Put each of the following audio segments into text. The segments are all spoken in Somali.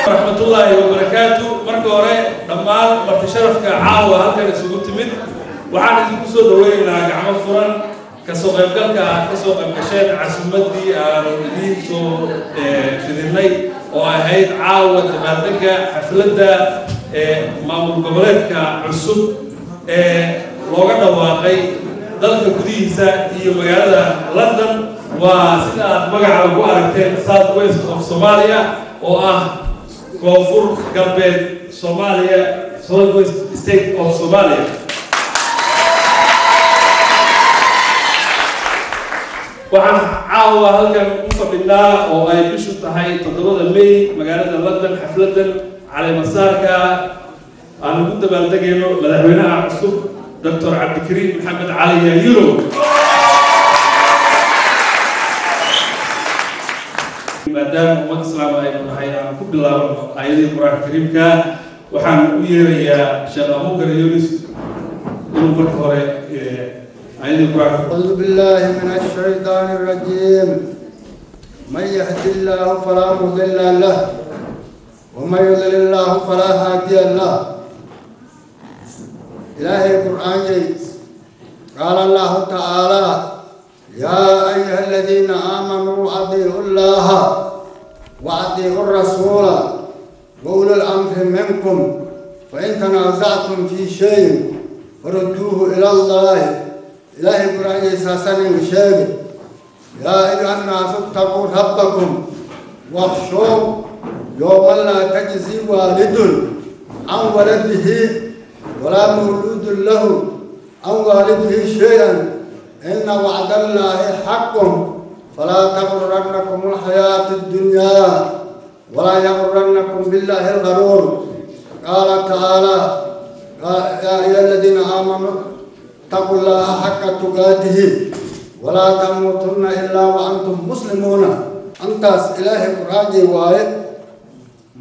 ورحمة الله وبركاته. مركو هوري دمان مرتي شرفك عاوة هلكن isugu timid waxaan idinku soo dhaweynaynaa gacmo furan kasoo qaybgasheen casuumaddii aan idiin soo fidinay oo ahayd caawa dabaaldega xafladda maamul goboleedka cusub looga dhawaaqay dalka gudihiisa iyo magaalada London waa sida aad magaca ugu aragteen South West of Somalia oo ah koonfur galbeed Soomaaliya South West State of Somalia waxaan caawa halkan u fadhinaa oo ay bishu tahay 7 May magaalada London xafladan caleemasaarka aan ugu dabaaldegayno madaxweynaha cusub Dr. Cabdikariim Maxamed Cali Yaayiro maadaama ummad islaam ay nahay aan ku bilaabno aayadii Qur'aanka Kariimka waxaan u yeerayaa Sheekh Abuubakar Yuunus inuu marka hore أعوذ بالله من الشيطان الرجيم من يهد الله فلا مضل له ومن يضلل الله فلا هادي له إلهي القرآن قال الله تعالى يا أيها الذين آمنوا أطيعوا الله وأطيعوا الرسول وأولي الأمر منكم فإن تنازعتم في شيء فردوه إلى الله إلهي القرآن أساساً وشيء يا أيها الناس اتقوا ربكم واخشوا يوما لا تجزي والد عن ولده ولا مولود له عن والده شيئا إن وعد الله حق فلا تغرنكم الحياة الدنيا ولا يغرنكم بالله الغرور قال تعالى يا أيها الذين آمنوا اتقوا الله حق تقاته ولا تموتن إلا وأنتم مسلمون أنت إلهي القرآن وايد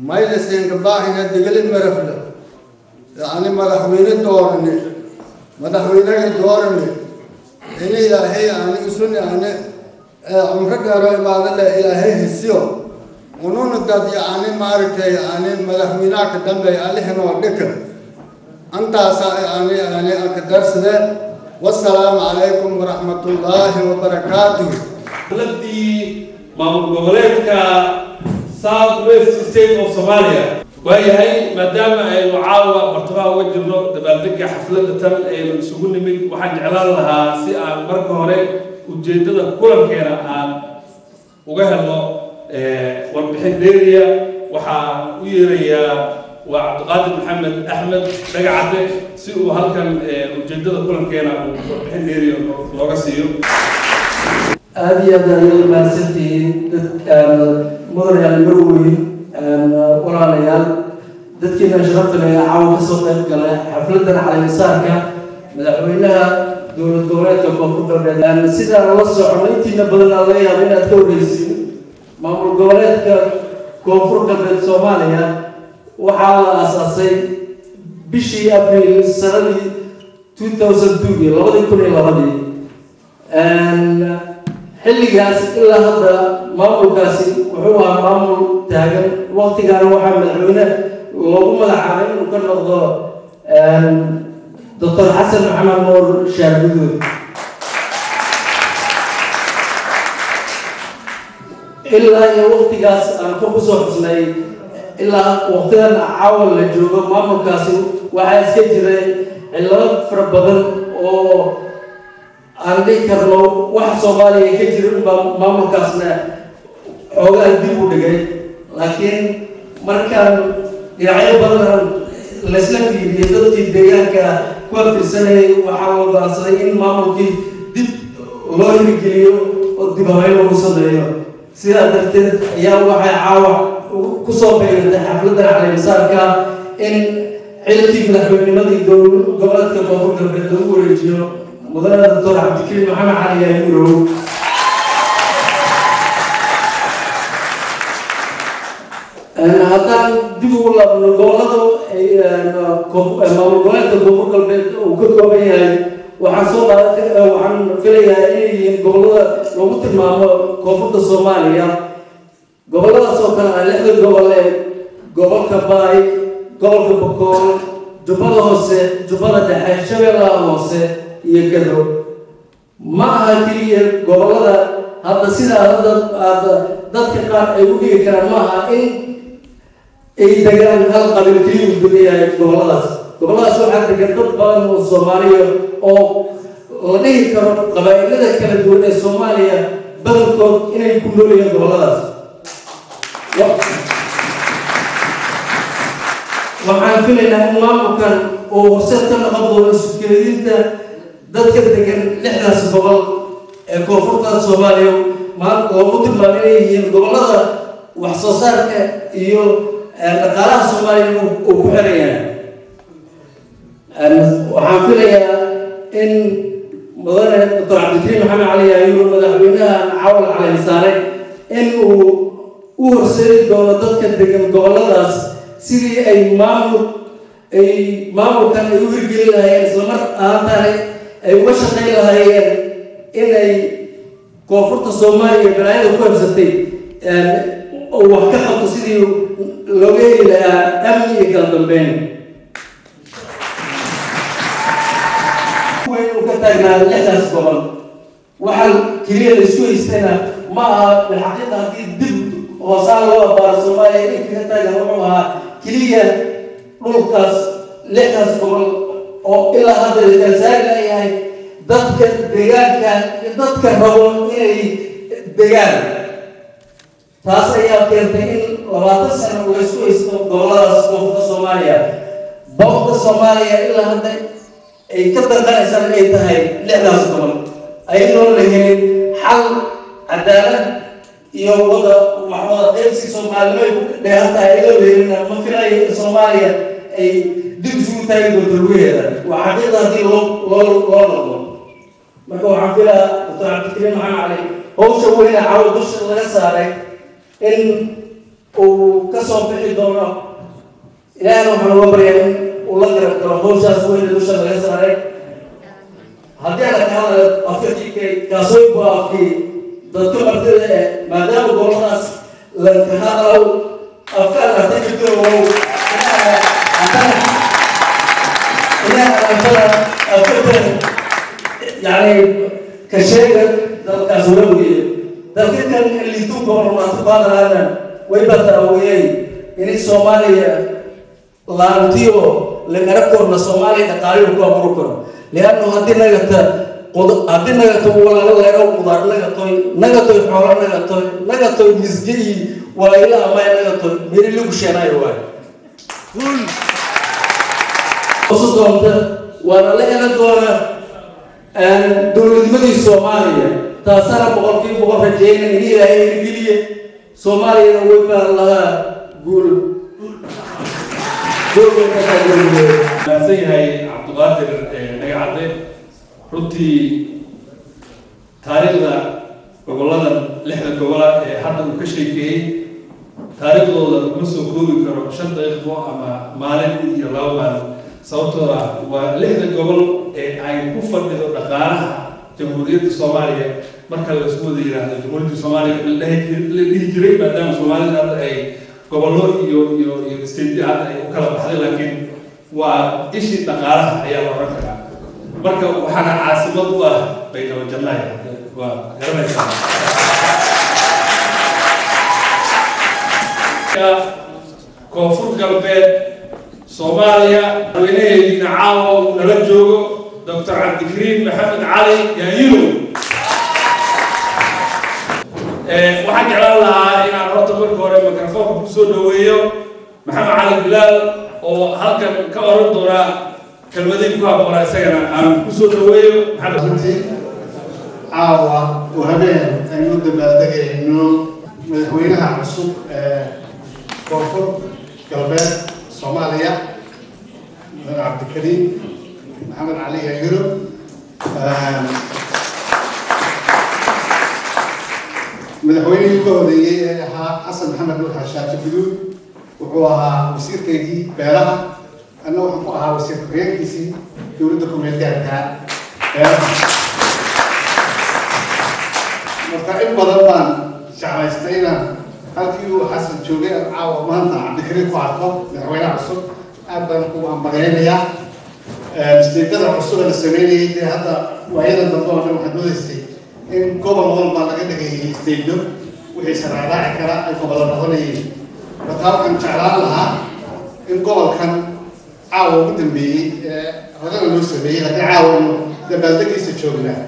ما يلسين كباهنا دقل المرفل يعني مدحوين الدورني إني إلهي يعني أسرني يعني عمرك يا رب بعد الله إلهي هسيو ونون الدد يعني ماركة يعني مدحوينك دم عليه نودك أنت يعني أقدرس ده والسلام عليكم ورحمة الله وبركاته. الذي مامور goboleedka South West State of Somalia وهي مدام المعاوة مرتبها وجهنا دبلتك حفلة تل السجون من واحد إعلان لها سئة مركه هراء وجدنا كل كنا عن وجه الله والبحث ديريا وحويريا وعبد القادر محمد أحمد رجعت سئوا هل كان وجدنا كل كنا والبحث ديريا لوجسيو هذه الدليل ما سنتين مدري المروي ولا ليال dadkina sharafta caawa ka soo qayb galay xafladan caleemasaarka madaxweynaha dowlad goboleedka koonfur galbeed sida la socono intiina badan laga yaabo inaad ka wareysiin maamul goboleedka koonfur galbeed Soomaaliya waxaa la aasaasay bishii Abriil sanadii 2002 xilligaas ilaa hadda maamulkaasi wuxuu ahaa maamul taagan waqtigaana waxaa madaxweyne loogu magacaabay inuu ka noqdo Dr. Xasan Maxamed Nuur Shaarbuud ilaa iyo waqtigaas aan ku soo xusnay ilaa waqtigan caawa la joogo maamulkaasi waxaa iska jiray cillado fara badan oo aan dhihi karno wax Soomaaliya ka jirin baa maamulkaasna xoogaa dib u dhigay laakiin markaan dhinacyo badan la isla fiiriyay dadkii deegaanka ku abtirsanayay waxaa loo go'aansaday in maamulkii dib loo hirgeliyo oo dib habeyn lagu sameeyo sidaa darteed ayaa waxay caawa ku soo beegantay xafladan caleemasaarka in xilkii madaxweynimadii goboleedka koonfur galbeed lagu wareejiyo مدرب الدكتور عبدالكريم محمد علي يايرو هذا دبوا ولا نقوله مامور الكوفر قلبي وكل قبيله وحصل وعن فيها إيه قبله وقت ما كوفر الصومالية قبله صوكنا على قبله كباي قبل كبكور jubbada hoose jubbada dhexe shabeellaha hoose iyo gado ma aha keliya gobollada hadda sida dadka qaar ay u dhigi karaan ma aha in ay degaan hal qabiil keliya u degan yahay gobolladaas waxaa degan dad badan oo soomaaliya oo la dhihi karo qabaa'ilada kala duwan ee soomaaliya badankood inay ku nool yihiin gobolladaas waxaan filaynaa in maamulkan uu horseed ka noqon doono isu keedinta dadka degan 6daas gobol ee koonfurta Soomaaliya maanta loogu tilmaamay inay yihiin gobollada wax soo saarka iyo dhaqaalaha Soomaaliya uu ku xiran yahay waxaan filayaa in mudane Dr. Cabdikariim Maxamed Cali ayuu madaxweynaha Cawal Cali Saare in uu u horseedi doono dadka degan gobolladaas sidii ay maamulkan ay u hirgelin lahaayeen isla mar ahaantaana ay uga shaqayn lahaayeen inay koonfurta Soomaaliya balaayada ku habsatay oo wax ka qabto sidii looga heli lahaa amni iyo kala dambeyn waynu ka taagnaa 6daas gobol waxaa keliya la isku haystana ma aha bilxaqiiqa haddii dib hoosaan loo abaaro Soomaaliya in ka taagan wuxuu ahaa keliya dhulkaas 6daas gobol oo ilaa hadda la kala saari layahay dadka deegaanka iyo dadka rabo inay degaan taas ayaa keentay in 20 sano la isku haysto gobolladaas koonfurta Soomaaliya boqorka Soomaaliya ilaa hadda ay ka danqanaysan ay tahay 6daas gobol ayadoo la helin xal cadaalad iyo wada qaybsi Soomaaliyeed ku dheeraatay ayadoo la helin ma filayo in Soomaaliya ay dib isugu taagi doonto lugeeda waa xaqiiqda haddii loo noqdo marka waxaan filayaa Dr. Cabdikariim Maxamed Cali howsha weyne caawa dusha laga saaray in uu ka soo bixi doono ilaahna waxaan uga baryaa in uu la garab galo howshaas weyne dusha laga saaray haddii aan ka hadlayo afkii kaasooy buu afkii dadka martida ee maadaama gobolladaas la ka hadlayo afkaan hadda jirto يعني كشيء كسولوي لكن كان اللي تقول ما تقال هذا ويبقى وياي إن الصومالية لانتيو لنركض من الصومالية تقارير كوامركم لأنه هدينا ولا غيره قدر نجتوي حوار نجتوي مسجي وإلى ما نجتوي ميرلو شينا يروي وصلت وأنا لقينا دورة دولة الصومالية تأثر بقول رجعنا إلى إلى Soomaaliya way baa laga guul yahay Cabduqaadir Nagacade runtii taariikhda gobolladan 6 gobol ee hadda uu ka sheekeeyay taariikhdooda ma soo koobi karo 5 daqiiqo ama maalin iyo 2 maalin sababtoo ah waa 6 gobol ee ay ku fadhido dhaqaalaha jamhuuriyadda Soomaaliya marka la isku wada yiraahdo jamhuuriyadda Soomaaliya la dhihi jiray maadaama Soomaaliya hadda ay gobollo iyo state ay u kala baxday laakiin waa ishii dhaqaalaha ayaa la oran karaa marka waxaana caasimad u ah Baydhabo Jannaay waa garanaysaa koonfur galbeed Soomaaliya weynaheedina caawa nala joogo Dr. Cabdikariim Maxamed Cali Yaayiro waxaan jeclaan lahaa inaan horta marka hore mikrofoonka ku soo dhaweeyo Maxamed Cali Bilaal oo halkan ka oran doona kelmadii ku habboon isagana aan ku soo dhaweeyo Maxamed caawa habeen aynu dabaaldegayno madaxweynaha cusub ee koonfur galbeed Soomaaliya Cabdikariim Maxamed Cali Yaayiro madaxweynihii ugu horeeyay ee ahaa Xasan Maxamed Nuur Xaashaaji Guduud wuxuu ahaa wasiirkeygii beeraha anna waxaan ku ahaa wasiir ku-xigeenkiisii dowladda ku-meelgaarka marka in badan baan jeclaystay inaan halkii uu Xasan joogay caawa maanta Cabdikariim ku arko madaxweynaha cusub أبداً هو أمبارينيا استيقظ حصول السميني هذا وأيضا تطور من حدود السي إن قبل أول ما لقيت استيقظ ويسرع راعي كلا قبل الرهوني فقال كان شعلان لها إن قبل كان عاو قدم بي هذا النسبي لكن عاو دبلتك يستشوفنا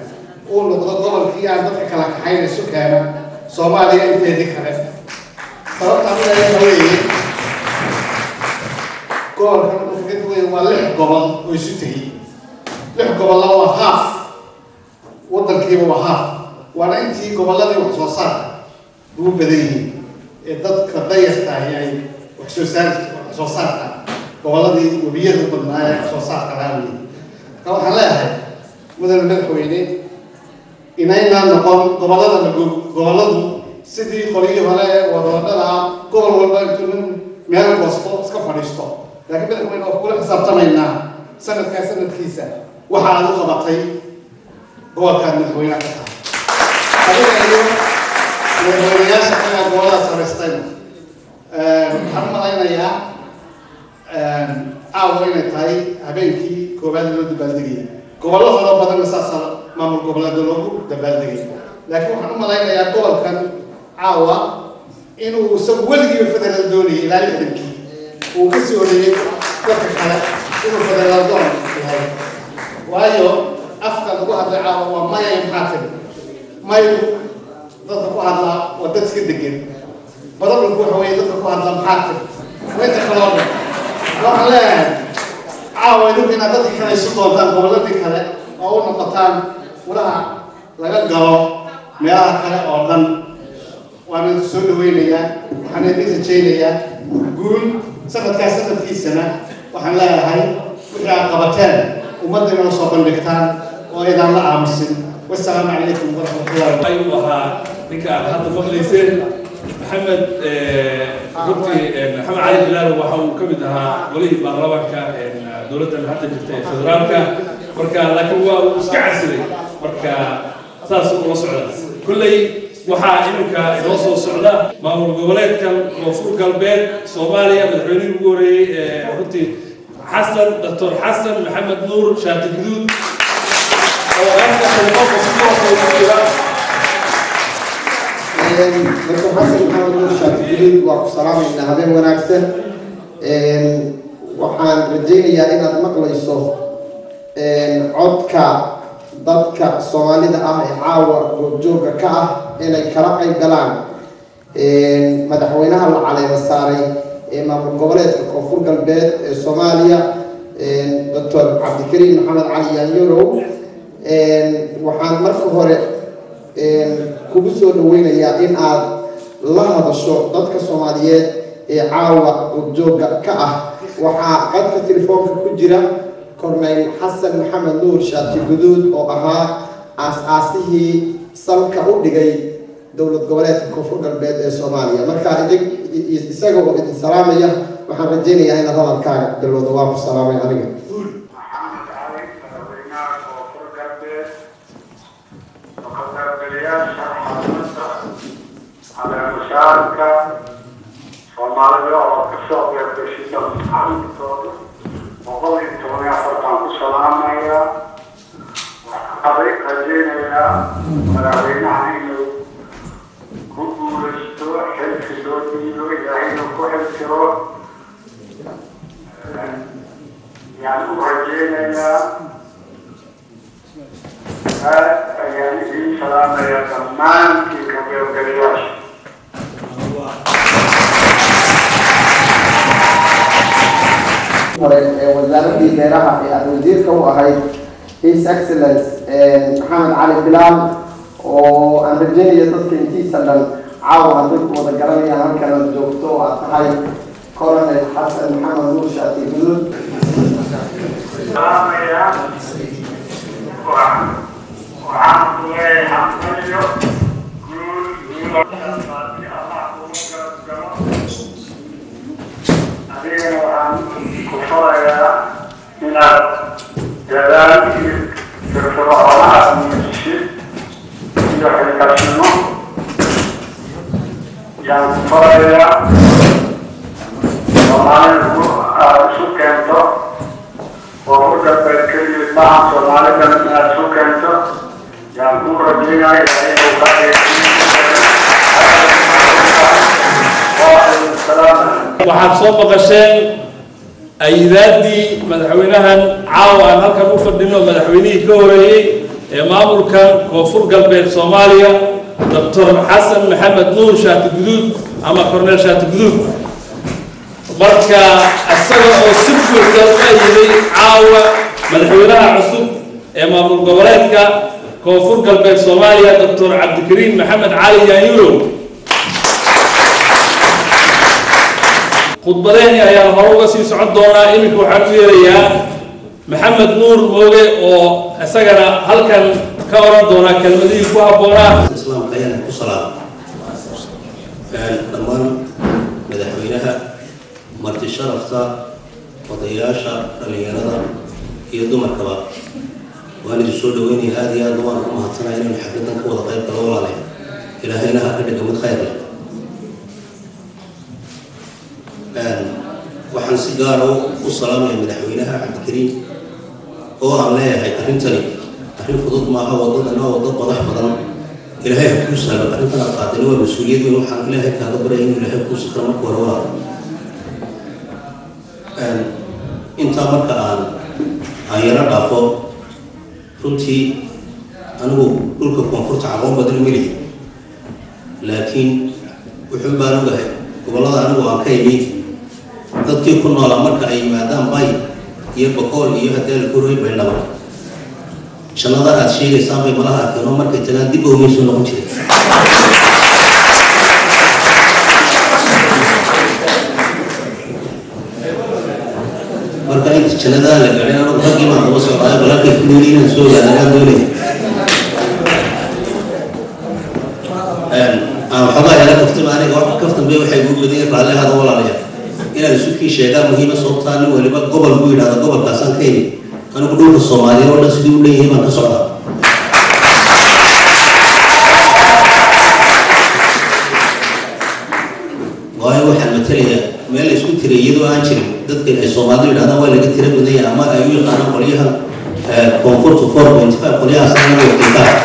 قول قبل كي عندك كلا كحين السكانة Soomaaliya inteedii kale sababta aan leeyahay gobolkan uu ka duwan waa 6 gobol oo isu tagay 6 gobol waa haaf wadankiiba waa haaf waana intii goboladii wax soo saar ugu badan yihiin ee dadka dayarta ay wax soo saarka goboladii wabiyada badnaa ee wax soo saarka lahayd ka waxaan leeyahay madaxweyne inayna noqon goboladu sidii qoliyii hore wadada gobol walba intuu meel bosto iska fadhiisto laakiin madaxweyne oo kula xisaabtamayna sanadkiisa waxa aad u qabatay gobolka madaxweynaha ka tahay madaxweynayaasha kale gobolada samaystay waxaan malaynayaa caawa inay tahay habeenkii koobaad loo dabaaldegayay gobollo hore badan saasa maamul goboleed loogu dabaaldegay laakiin waxaan u malaynayaa gobolkan caawa inuu isagu weligii federal doonayay ilaa lixdankii uu ka soo horeeyay dadka kale inuu federal doon yahay waayo afka lagu hadlay caawa waa maya maxaatim mayu dadka ku hadla waa dad iska degan badalku waxa weeye dadka ku hadla maxaatim weynta kaloo waxaan leeyahay caawa idinku inaad dadka kale isu doontaan gobolladii kale oo u noqotaan walaha laga galo meelaha kale oo dhan waana soo dhaweynayaa waxaan idin rajaynayaa guul sanadkiisana waxaan leeyahay wixii aad qabateen ummadda inoo soo bandhigtaan oo aydan la aamusin wassalaamu calaykum waraxmatullahi ayuu ahaa ninka aad hadda maqlayseen maxamed cali bilaal waxa uu ka mid ahaa golihii baarlamaanka dowladdan hadda jirta ee federaalka marka laakiin waa uu iska casilay marka saas ula socda kulley waxaa iminka inoo soo socda maamul goboleedkan koonfur galbeed Soomaaliya madaxweynihii ugu horeeyay runtii Dr. Xasan Maxamed Nuur Shaati Guduud oo aanka xilqo sidoo kale Dr. Xasan Maxamed Nuur Shaati Guduud waa ku salaamayna habeen wanaagsan waxaan rajaynayaa inaad maqlayso codka dadka Soomaalida ah ee caawa goobjooga ka ah inay kala qayb galaan madaxweynaha la caleema saaray ee maamul goboleedka koonfur galbeed ee Soomaaliya Dr. Cabdikariim Maxamed Cali Yaanyorow waxaan marka hore kugu soo dhaweynayaa in aad la hadasho dadka Soomaaliyeed ee caawa goobjooga ka ah waxaa qadka telefoonka ku jira Korneyl Xasan Maxamed Nuur Shaati Guduud oo ahaa aas-aasihii salka u dhigay dowlad goboleedka koonfur galbeed ee Soomaaliya marka isaga oo idin salaamaya waxaan rajaynayaa in hadalkaaga bilowdo waa ku salaamay aniga Soomaalida oo ka soo qeybgashay xaruntooda boqol iyo toban iyo afartan ku salaamaya waxaan rajaynayaa madaxweynaha inuu ku guulaysto xilki loo dhiibo ilaahay inuu ku xiltiro yaan u rajaynayaa aad ayaan idiin salaamaya dhammaantii ka qeybgalayaasha wasaaradii beeraha ee aad wasiirka u ahayd His Excellence Maxamed Cali Bilaal oo aan rajaynayo dadka intiisa dhan caawa haddii ku wada garanayaan halkan aad joogto oo aad tahay Colonel Xasan Maxamed Nuur Shaati Guduud كفاية من الجلال في الفرعونات من الشيء يحيي كشنو يعني كفاية وما يقول شو كان كلمة معهم صومالي كانت سوق أنت يكون رجينا إلى waxaad soo maqasheen aydaadii madaxweynahan caawa aan halkan u fadhino madaxweynihii ka horeeyey ee maamulka koonfur galbeed Soomaaliya Dr. Xasan Maxamed Nuur Shaati Guduud ama Cornel Shaati Guduud marka asaga oo si buuxda u ayday caawa madaxweynaha cusub ee maamul goboleedka koonfur galbeed Soomaaliya Dr. Cabdikariin Maxamed Cali Yaanyulo khudbadeeni ayaan hore uga sii socon doonaa iminka waxaan u yeerayaa maxamed nuur mooge oo isagana halkan ka oran doona kelmadihii ku habboonaa islaamka ayaan ku salaam dhammaan madaxweynaha marti sharafta odayaasha dhalinyarada iyo dumarkaba waan idin soo dhaweynaya aad iyo aad waan ku mahadsanahay inaynu xafladan ka wada qayb galo walaalahay ilaahayna ha ka dhigo mid khayr leh waxaan si gaar ah u salaamayaa madaxweynaha Cabdikariin oo aan leeyahay arrintani arrin fudud maaha wadadana wada badax badan ilaahay ha ku sahlo arrintan qaadani waa mas'uuliyad weyn waxaan ilaahay kaaga baryay inuu ilaahay ku sahlo marka hore waa inta marka aan yara dhaafo runtii anigu dhulka koonfurta aqoon badan ma leeyahay laakiin wuxuu baan ogahay gobolada anigu aan ka imid dadkii ku noolaa marka ay yimaadaan bay iyo boqol iyo hadal kuray bay laba shanada aad sheegaysaan bay malaha arkeen markay tagaan dib u meesho noqon jiray marka inta shanada la galay anigu ragii ma soo socday balakay kuliina soo gaadaan doonay aan xogaa yara kaftan aniga wax kaftan bay waxay ugu badiyeen raalaha walaalayaal إلى السوق شيء مهمة صوتان ولا بقى قبل قوي هذا قبل كاسان كيني أنا بقول في الصومالية ولا سدوا لي هي ما تصعد وهاي واحد مثلية ما اللي سوق تري يدو أنشري ضد الصومالي هذا ولا قلت تري بدي أما أيوة أنا قليها كومفورت فور بنتفع قليها سنة وكذا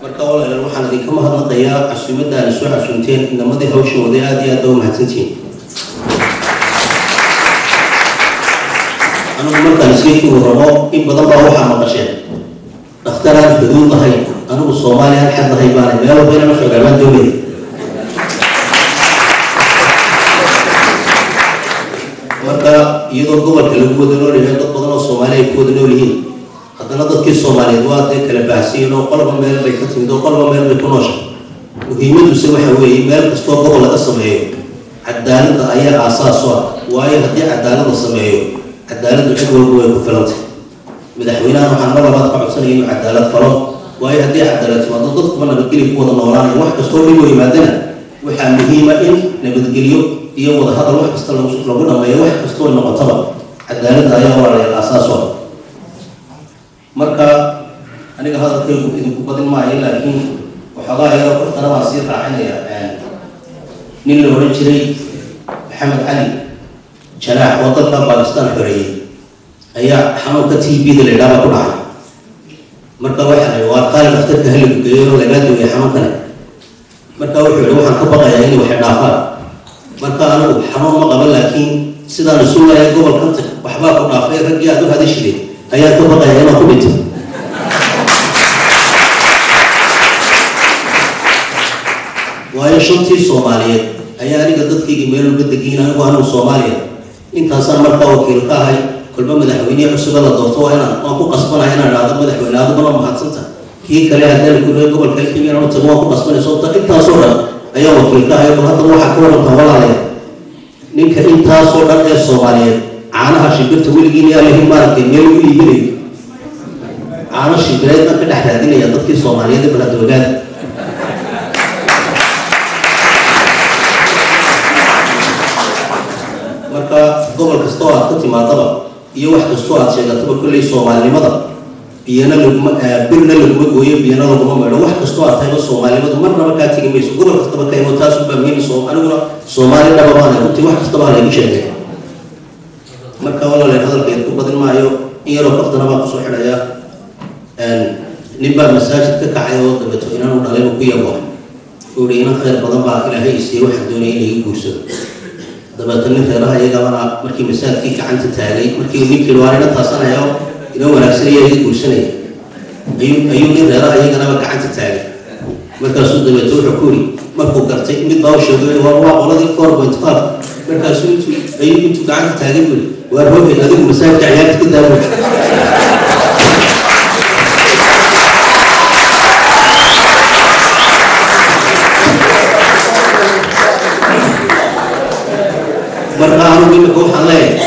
waxaan idin ka mahadnaqayaa casuumadda aan soo casuunteen inamadii hawshooda aad iyo aad u mahadsantiin anigu markaan iskayku rabo in badan baa waxaa maqasheen dhakhtaraan xuduud lahayn anigu Soomaaliya xad lahayn baan meel walba inaan shaqalaan doonay marka iyadoo gobolka lagu wada noolyahay dad badan oo Soomaaliya ku wada noolyihiin haddana dadkii Soomaaliyeed waa dad kala baahsiin oo qolba meel bay ka timid oo qolba meel bay ku nooshahay muhiimaddu waxa weeye meel kasta oo gobol laga sameeyo cadaaladda ayaa aasaas u ah waayo haddii cadaalad la sameeyo cadaaladdu cid walba way ku filantay madaxweynaha waxaan mar labaad ka codsanayaa inuu cadaalad falo waayo haddii cadaalad timaado dadku nabadgelyo ku wada noolaanaya wax kasta oo dhib u yimaadana waxaa muhiima in nabadgelyo iyo wada hadal wax kasta lagu dhameeyo wax kasta oo noqotaba cadaaladda ayaa walaalayaal aasaas u ah marka aniga hadalkaygu idinku badin maayo laakiin waxoogaa yaro qoftana waan sii raacinaya nin la oran jiray maxamed cali janaax oo dalka Pakistan xoreeyay ayaa xanuunka TB-da la yidhaahdo ku dhacay marka waxaa waa qaali dhakhtarka heligu geeyo laga duway xanuunkana marka wuxuu yidhi waxaan ka baqayaa inay wax dhaafaan marka anigu xanuun ma qabo laakiin sidaan isu leeyahay gobolkan waxbaa ku dhaafay raggii aad u hadashideen ayaa ka baqayaa inaan ku dhinto waayo shantii Soomaaliyeed ayaa aniga dadkayga meel uga degiin anigu Soomaaliya intaasaan markaa wakiil ka ahay kulma madaxweyne cusub la doorto waa inaan ku qasbanahay inaan raado madaxweyne aad ma mahadsanta kii kale hadal ku leeyahay gobolka Kenya oo tago ku qasbanay sababta intaasoo dhan ayaa wakiil ka ahay hadda waxa ka waran walaalayaal ninka intaasoo dhan ee Soomaaliyeed caanaha shibirta weligiin yaa leeyahay maarkay meel u iibinay caanaha shibirta ka dhex raadinaya dadkii Soomaaliyeed ee baladwagaad marka gobol kasta oo aad ku timaadaba iyo wax kasta oo aad sheegataba kulli Soomaalinimada biyana laguma birna laguma gooyo biyana laguma meedho wax kastoo aad tahay Soomaaliyadu marnaba ka tagi mayso gobol kastaba ka imo taas u baahan Soomaaliyadu Soomaaliya dhamaan runtii wax kastaba laga sheegay marka walaalahay hadalkeed ku badin maayo iyadoo qaftana baa ku soo xidhaya نبى مساجد كعيا وضبطه إنه نعلم كيا واحد ورينا خير بدن بعد إلهي يصير واحد دوني اللي يقوسه ضبطنا خيرها يجا وانا مركي مساجد كي عن تتالي مركي يمين كيلوارنا تصنع يوم إنه وراسي يقوسني أيوم خيرها يجا أنا بقى عن تتالي مركز سود ضبطه حكوري مركو كرتي من باو شغله واروا ولد 4.5 مركز سود أيوم أنتوا قاعد تتالي وارهو في هذه المساجد عيال كده مرقام من كوح الله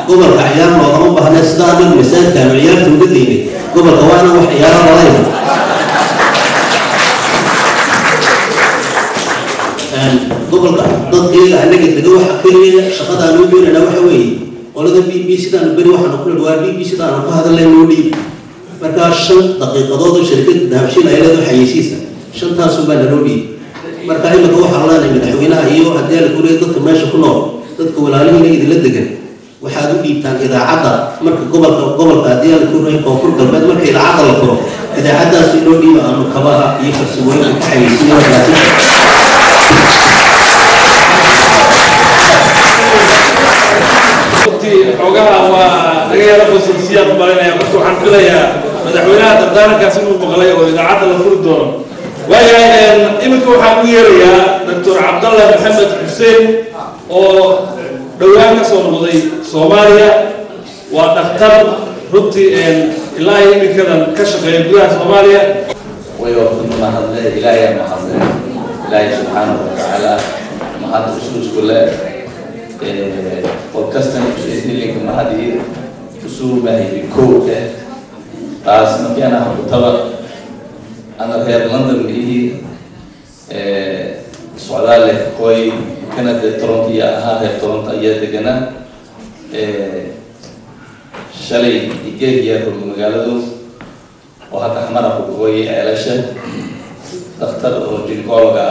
قبل كعيان وضم بهنا استعمل مساج كعيان توديني قبل كوانا وحيان الله قبل ضدي عندك تدوح كلية شقد عنو بين أنا وحوي ولا ذا بي سيدان بين واحد نقول الوار بي سيدان نقول هذا اللي نودي مركز شن دقيقة ضد شركة دهشين أيضا ذو حيسيسة شن تاسو بين نودي مركز من كوح الله نبي نحوينا أيوه هدي الكوري ضد ماشي كله dadka walaalihii idin la degan waxaad u dhiibtaan idaacada marka gobolka hadii la ku reeyo koonfur galbeed marka idaacada la furo idaacadaas loo dhiibo aanu kabaha iyo farsamooyinka ka xayeysiinayaan xogaha waa laga yara qosolsiyaad marinaya marka waxaan filayaa madaxweynaha dardaarankaas inuu maqlay oo idaacada la furi doono waayahay iminka waxaan u yeerayaa Dr. Cabdallah Maxamed Xuseen oo dhawaan ka soo noqday Soomaaliya waa dhakhtar runtii ilaa iminkadan ka shaqeeya gudaha Soomaaliya ويوم ما هذا إلهي ما هذا إلهي سبحانه وتعالى ما هذا أسلوب كله وكستن بإذن الله ما هذه أسلوب هي بكوته بس ما في أنا طبعا أنا في لندن به سؤال لك كوي كانت تورنتو هذا تورنتو يدقنا شلي يجي يروح مقالته وهذا حمرة كوي علاشه دكتور جينكولوجا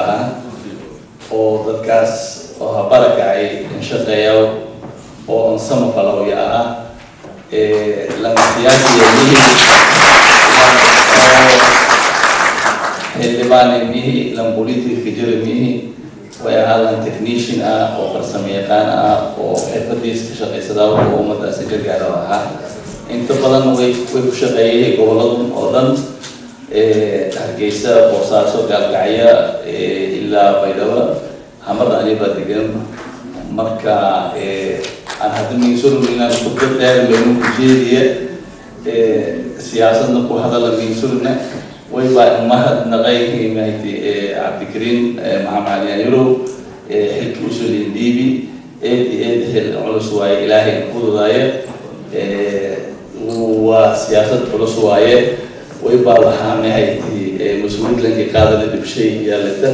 وذكاس وهبارك عي إنشاء وانصم فلويا لما سياسي يجي اللي باني به لما بوليتي في جرمه وهذا تكنيشن أو برسميقان أو حفظيس كشقي صداو ومدى سجل قالوها انت بدن way ku shaqeeyay gobolada oo dhan Hargeysa Boosaaso Galgacyo ilaa Baydhabo hamada aniba degan marka aan hadii soo inaan ku dadaalay inuu ku jeediye siyaasadna ku hadala miisulna way baa mahad naqayay maaytii Cabdikariin Maxamed Ali Yuro xilki usulin dibi hel culus way ilaahay fududaaya وسياسة فلسطينية ويبقى لها نهاية مسؤولية لأنك قادرة بشيء يالته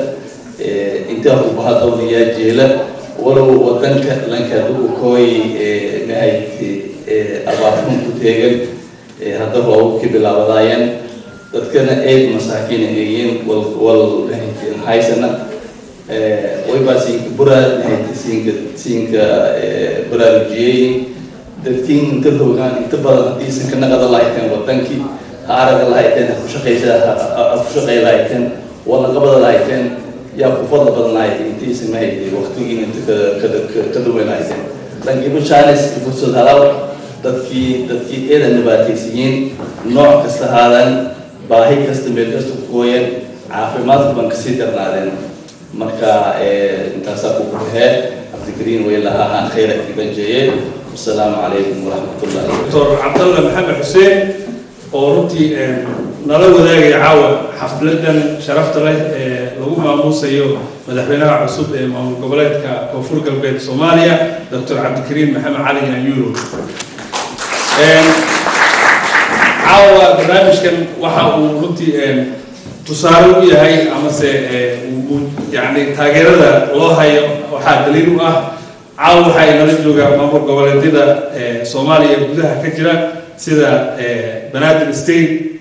انتهوا بهذا الدنيا جيلة ولو وطنك لأنك دوك كوي نهاية أباطهم كتيجن هذا هو كبلا وضاين تذكرنا أيد مساكين إيين والهاي سنة ويبقى سينك برا نهاية سينك برا رجيين dadkiin inta hoogaan inta badan hadii sanka naqada laayteen wadanki haaraga laayteen ku shaqeeyay laayteen wala qabada laayteen yaa ku fadl badan laayteen intii sameeyay waqtigiin inta ka duwan laayteen danki bu challenge fursad halaw dadkii eedan nabaataysiin nooc kasta haadan baahi kasta meel kasta ku gooyeen caafimaad ban ka sii darnaadeen marka intaas ku qeexay Cabdikariin way lahaa khayra kiban jeeyay السلام عليكم ورحمة الله. دكتور عبد الله محمد حسين ورنتي نلو ذاك عاوة حفلة شرفت له لو ما موسى مدحنا عصوب من قبلات كوفور قلبي صوماليا دكتور عبد الكريم محمد علي يورو. عاوة برنامج كان وحاو رنتي تصاروا هاي أمس يعني تاجر الله هاي وحاد دليله عاو waxay nala joogaa maamul goboleedyada Soomaaliya gudaha ka jira sida banaadir state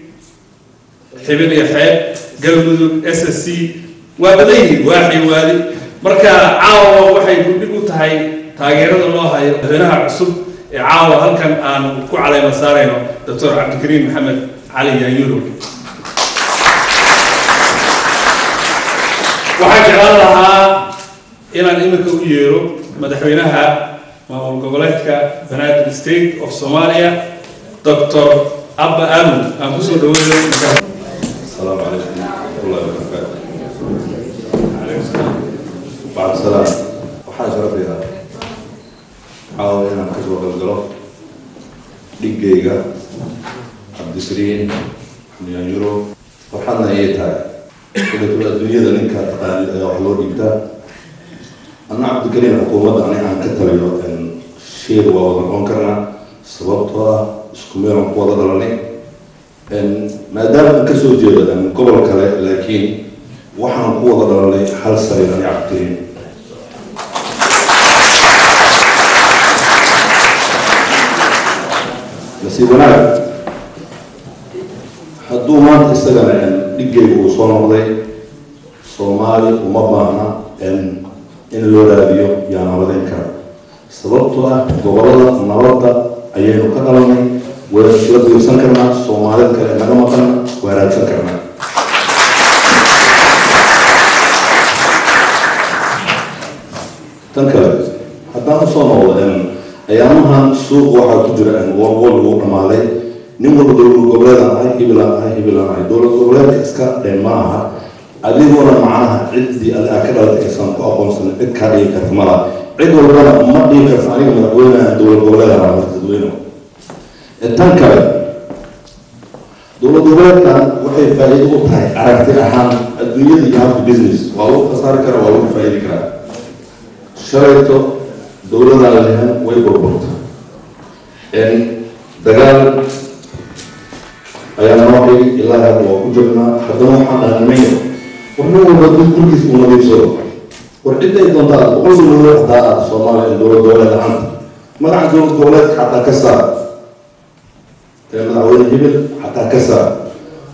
xibin iyo xeeb galmudug SSC waa badan yihiin waaxi waadi marka caawa waxay guddig u tahay taageerada loo hayo madaxweynaha cusub ee caawa halkan aan ku caleema saarayno Dr. Cabdikariim Maxamed Cali Yaanyuro waxaan jeclaan lahaa inaan iminka u yeero madaxweynaha maamul goboleedka banaadir state of Somalia Dr. Abba Amu aan ku soo dhaweeyo السلام عليكم ورحمة الله وبركاته. بعد السلام وحاجة رفيقة حاول أنا كسوة القلب دقيقة عبد السرين يورو فرحنا إيتها كل الدنيا ذا لينك تقال حلول إبدا أنا عبد الكريم حكومة أنا عن كتر إن شيء ووضعون كرنا سببتها سكمير قوة ضلني ما دام كسو جيدا من قبل كلا لكن وحنا قوة ضلني حل سريع أنا عبد الكريم نسيبنا حدو ما تستجمع أن نجيب وصلنا ذي صومالي ومبانا إن لوراديو يعني بدين كار سببتها قبلنا النهارده أيام كلامي وشلون يوصل كرنا صومالي كلامنا ما كنا ويراد كرنا تنكر حتى نصنع أن أيامها سوق واحد تجرى أن وقول مالي نمر دول قبلنا هاي هبلنا هاي دول قبلنا إسكا معها أدينا معها عدي الأكلات إنسان كأقوم سنة إكاري كثمرة عدو البلد ما دي كثمرين من أقولنا دول قبلنا على تدوينه التنكر دول قبلنا كان وحي فائدة وطهي عرفت أهم الدنيا دي هاف بيزنس والو خسارة كرا والو فائدة كرا شريطه دولة عليهم ويبربط إن دجال أيام نوعي إلا هذا وجبنا حتى ما حنا نميل وإحنا نبدو كل شيء ونبي سوا وعدة إدانات وكل دولة حتى الصومال دولة العام ما عندهم دولة حتى كسر لأن أول هبل حتى كسر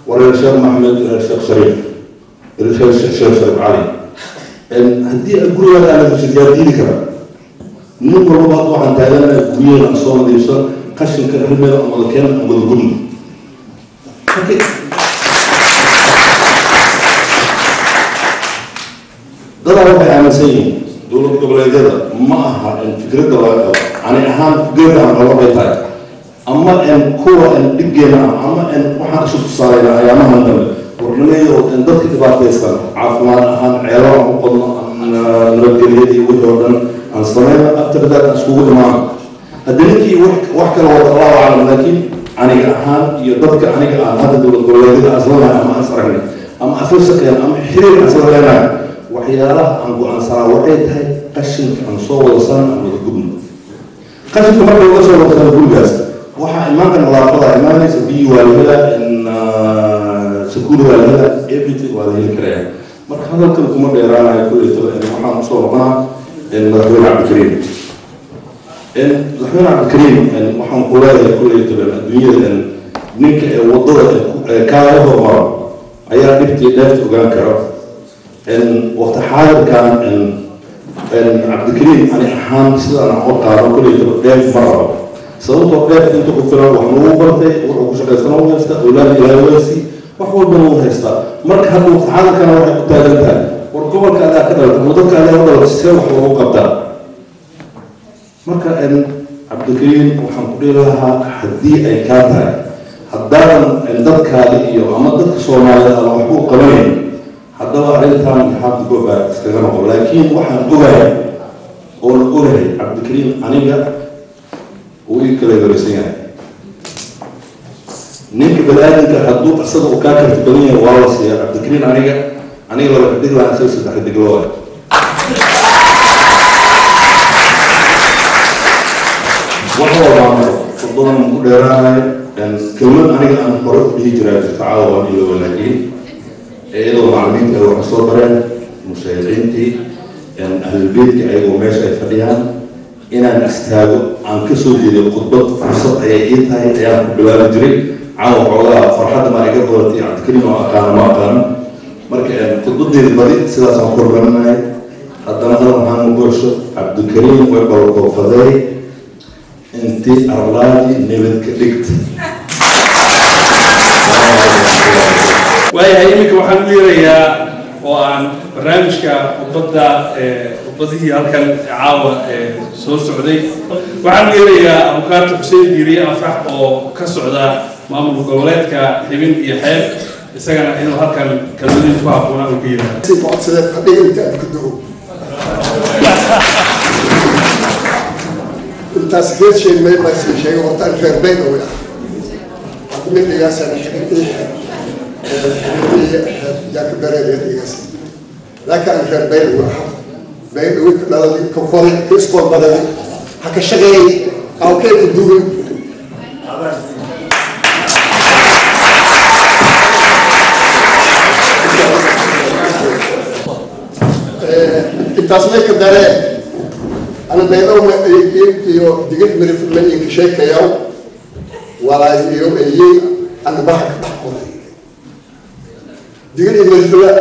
ولا الشيخ محمد ولا الشيخ شريف ولا الشيخ شريف علي إن هدي أقول لك أنا في الجديد كذا نقول بعض عن تعلم كوير أصلا ديسا قشن كرهمة أمال كان أمال جم ده رأي أنا سيء دولة قبل كذا ما ها الفكرة ده أنا أهم فكرة عن الله بيتاعي أما إن كوا إن دقينا أما إن واحد شوف صاير أيامها هندم ورنيه إن ده كتبات ديسا عفوا أهم عيار وقلنا نرجع يدي وجودن عن صناعة أكثر ذات أسبوع معه الدنيا وحكي الله أعلم لكن أنا أهم يضبط أنا هذا دول الدولة أصلاً أما أسرعني أما أفلسك أما حرير أسرعنا وحياله عن صار وعيد هاي قشن عن صور صن عن الجبن قشن كمان بيقول صور صن بولجاز وح ما كان الله فضل ما ليس بي ولا إن سكول ولا إبتي ولا الكلام مرحبا كل كمان بيرانا يقول تبع إن محمد صور معه إن الرحمن عبد الكريم إن الرحمن عبد الكريم إن محمد قلاه يقول تبع الدنيا إن نك وضوء كاره مرة أيام نبتي لفت وقال كره إن وقت حاضر كان إن عبد الكريم أنا أحام سيد أنا أقول كاره كل تبع لفت مرة صوت وقف أنت كفر وحنو برتة وش كسرنا ويستا ولا إلى ويسي وحول بنو هيستا مرك هذا وقت حاضر كان واحد تاجرته والقبل كذا كذا المدة كذا ولا السوق وقبضة مركا إن عبد الكريم وحنقول لها حدي أي كاتها حداً إن ضد كاليو أما ضد صومالي الله حقوق قانوني حتى وعرفتها من حافظ جوبا استخدامه لكن وحن أوله عبد الكريم أنيجا ويكله درسيا نيك بالآن كحدود أصدق وكاكر تبنيه والله يا عبد الكريم أنيجا أنا لو بدي له أساس تحت الجوال. وهو بعمر فضلا مديرانا dan kemudian anak baru berhijrah bertawaf di luar lagi. Itu معلمين كانوا صبرا مساعدينتي dan ahli bait kayak Gomez kayak Fadihan inaan istaago aan ka soo jeediyo khudbad fursad ayay ii tahay ayaan ku bilaabi jiray caawa xoogaa farxadda maa iga badatay cabdikariim oo aqaana ma aqaano marka khudbadeeda badi sidaas aan korbananahay haddana hadal maxaan u goosho cabdikariim way balqoofaday intii arlaadi nabadka dhigta waayahay iminka waxaan u yeerayaa oo aan barnaamijka khudbadihii halkan caawa soo socday waxaan u yeerayaa abukaarta xuseen diiriye afrax oo ka socda maamul goboleedka xibin iyo xeeb isagana inuu halkan kalmadii ku habboonaa uu ka yimaado intaas geed sheeg may basi sheegay hortaan reer beyn oo ah hadda midhigaasaan xibin yaa ka bareereedigaas laakiin reer beyn oo ah beyn oo ka dhalay ka koray ka iskool badan ha ka shaqeeyay aw ka duwan intaas may ka dareen أنا بينهم دقيقة من الفيلمين كشيء كياو ولا يوم يجي أنا بحق تحكم دقيقة من الفيلم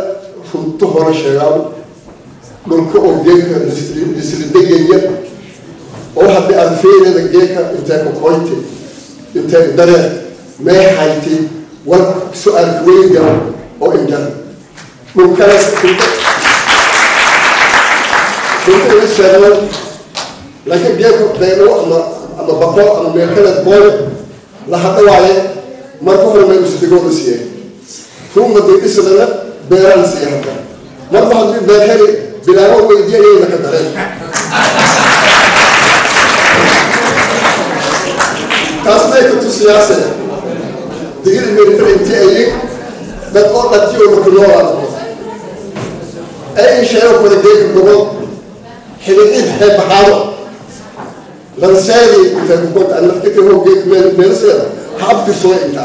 فنتهور الشياو نلقى أوجيك نسردية أو حتى ألفين دقيقة أنت كويتي أنت دري ما حيتي وسؤال كويس أو إنجاز ممكن كنت الشغل لكن بياكل بينه أما بقول أما ميكلة بول لحتى عليه ما كفر ما يصدقون السياق ثم بدي إسمنا بيران السياق ما بعد بيرهري بلا هو يدي أيه لك ترى كاسمه كنت سياسة تقول من فرنتي أيه بتقول تجيو مكلورا أي شيء يقول ديك الضبط حين إذا بحاله لنسالي إذا كنت أنا أفتكر هو جيت من سنة حابب شوي إنت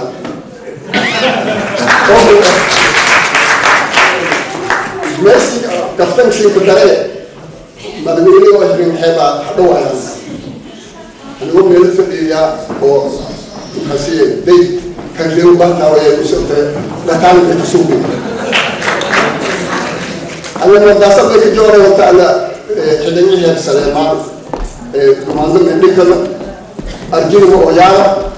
ماشي كفتن شيء بدري ما بنقولي واحد من حبا حدوا على أنا أقول من الفريق هو حسين دي كان يوم بحث ويا كسرت لا تعلم تسوقي أنا ما داسم لك الجورة وتعالى حدني يا سليمان كمان من ذكر أرجل وأجارة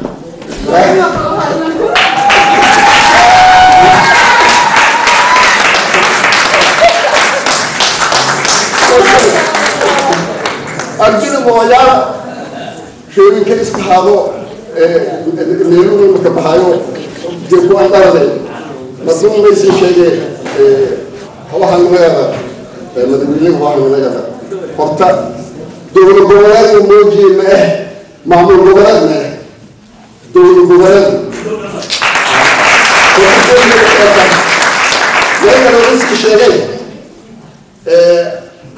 أرجل وأجارة شو من كيس بحاله ميلون مكبحايو جبوان داري مظلوم ليس شيء هو هنغيره مدبلين هو هنغيره قرطة دول الجوالات الموجي ما معمول جوالات ما دول الجوالات لأن الرئيس كشري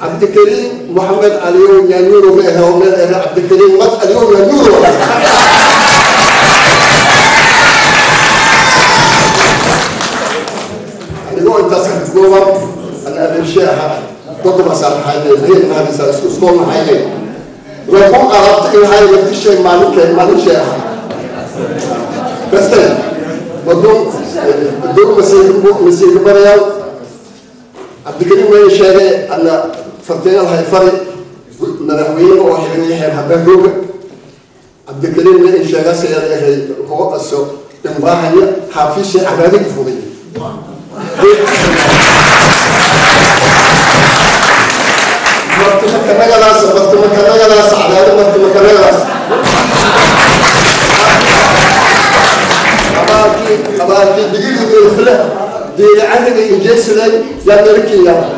عبد الكريم محمد اليوم ينور ما هو عبد الكريم مات اليوم ينور اليوم انت صحت جوه انا ابن شيخ ضد مسار حاجه زي ما هذا اسمه حاجه لو كنت عرفت ان هاي نفس الشيء مالك شيء بس بدون مسير بريال عبد الكريم ما يشاري ان فرتين هاي فرق مدحوين وحين يحيى حبان روبك عبد الكريم ما يشاري سير هو السوق امبارح حافظ شيء عبادي فضي مرتمكناس عدالة مرتمكناس أباكي دقيقة من الفلة دي عندك إنجاز لي يا تركي يا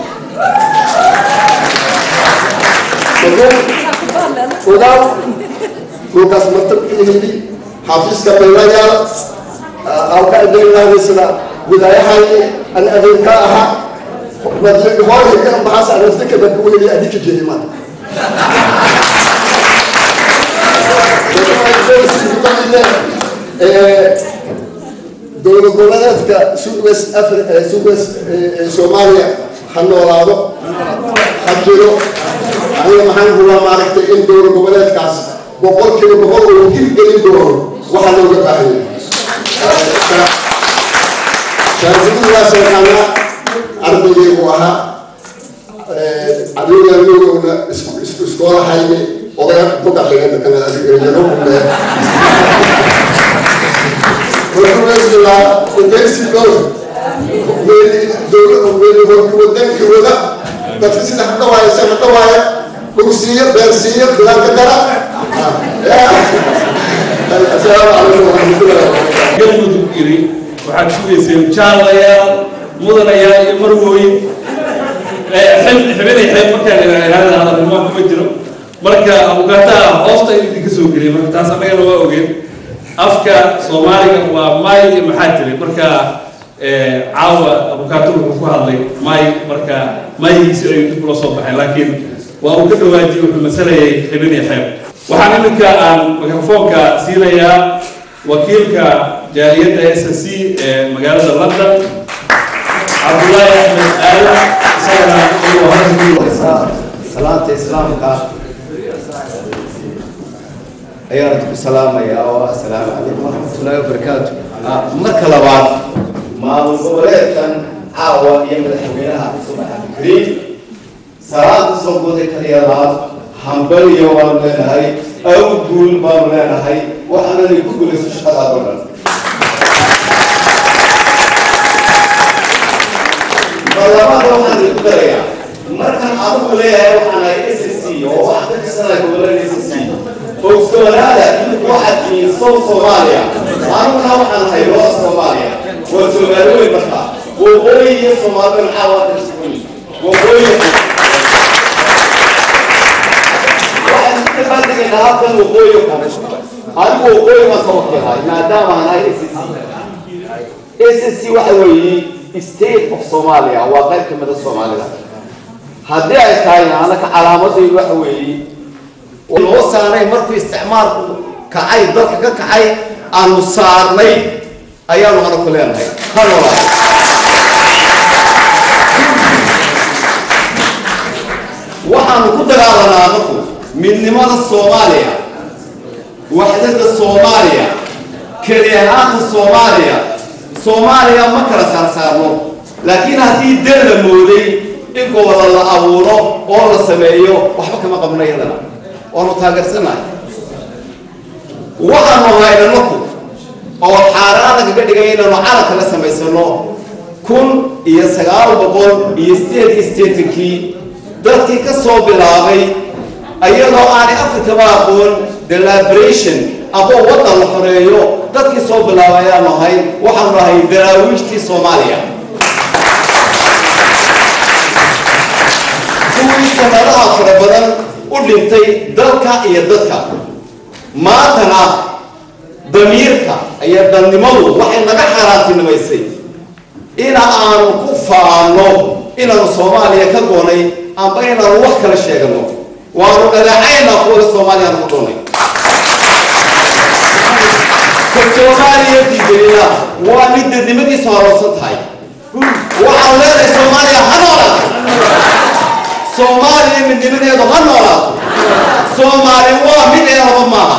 وداو وكاس مرتمكني حافظ كبيرة أو كأدين هذه السنة بداية هاي أنا أذكرها بدل هواي كان بحث عن نفسك بتقول لي أديك الجريمات. دول الجولات كسويس سويس سوماليا حنولادو حجرو أنا محن هو معركة إن دور قبلات كاس بقول كده بقول وكيل قليل دور وحلو جبهة شاركين الله سبحانه أرضي وها أدوية أدوية إسكولا حيني وغير بقى لين كنا يجرون ورحمة الله ودرس الدور دور ودن كودا بتحس إن حتى وايا سمعت وايا كرسية برسية بلا كترة السلام عليكم ورحمة الله قبل تذكري waxaad sugayseen jaalayaal mudanayaal iyo marwooyin xibinay xeeb markaan ilaahada hadalnimo kuma jiro marka abukaataha hoosta in idinka soo geliyay marka taas annagana waa ogeen afka soomaaliga waa may iyo maxaa tiri marka caawa abukaato wuxuu ku hadlay may marka maygiisi ayuu dib ula soo baxay laakiin waa uu ka dhawaajiyey wuxuu masalayay xibinay xeeb waxaan iminka aan mikrofoonka siinayaa wakiilka جالية SSC مجالة لندن عبد الله أحمد آل سلامة إسلامك أيارك السلام يا السلام عليكم ورحمة الله وبركاته مركلة بعد ما القبلات كان عاوة يمدح حوينها صباح الكريم سلامة صبوتك اليارات حنبل يوم لنا هاي أو قول ما لنا هاي وحنا نقول لسوش هذا فلما روحنا للقرية مركز عضو ليها روحنا SSC وواحدة السنة قبل SSC فوصلنا هذا واحد في صوب صوماليا عرفنا روحنا هاي رأس صوماليا وسومالوي بخا وقوي صومالي الحوات السكوني وقوي واحد تفادك إن هذا وقوي هذا وقوي ما صوتها ما دام هاي SSC وحوي state of Somalia وغير كمدة الصومالية هذه أيتها أنا كعلامة الوحوي والوصاني مركو استعمار كعي ضرك كعي الوصاني أيام أنا كلنا هاي خلوا وحنا كده على نامكو من نمط الصومالية وحدة الصومالية كريهات الصومالية Soomaaliya ma kala saarsaarno laakiin haddii dal la mooday in gobol la abuuro oo la sameeyo waxba kama qabnayadana oo taageersanahay waxaan haynaanku oo xaaraana kaga dhigay inaan carabka la sameysano 1968kii dadkii ka soo bilaabay ayadoo aan Afrika ba aqoon the liberation abo wadan la xoreeyo dadkii soo bilaabayaan ahay waxaan rahay daraawiishtii Soomaaliya kuwii sanadaha fara badan u dhintay dalka iyo dadka maantana damiirka iyo dadnimadu waxay naga xaraantinimaysay in aan ku faano inaan Soomaaliya ka goonay amba inaan wax kala sheegano waanu dhaleecayna kuwa Soomaaliya ku doonay Soomaaliya diidayna waa mid dadnimadii soo roosantay waxa leedahay Soomaaliya hanola Soomaaliya midnimadeedu hanola Soomaaliya waa mid ee laba maaha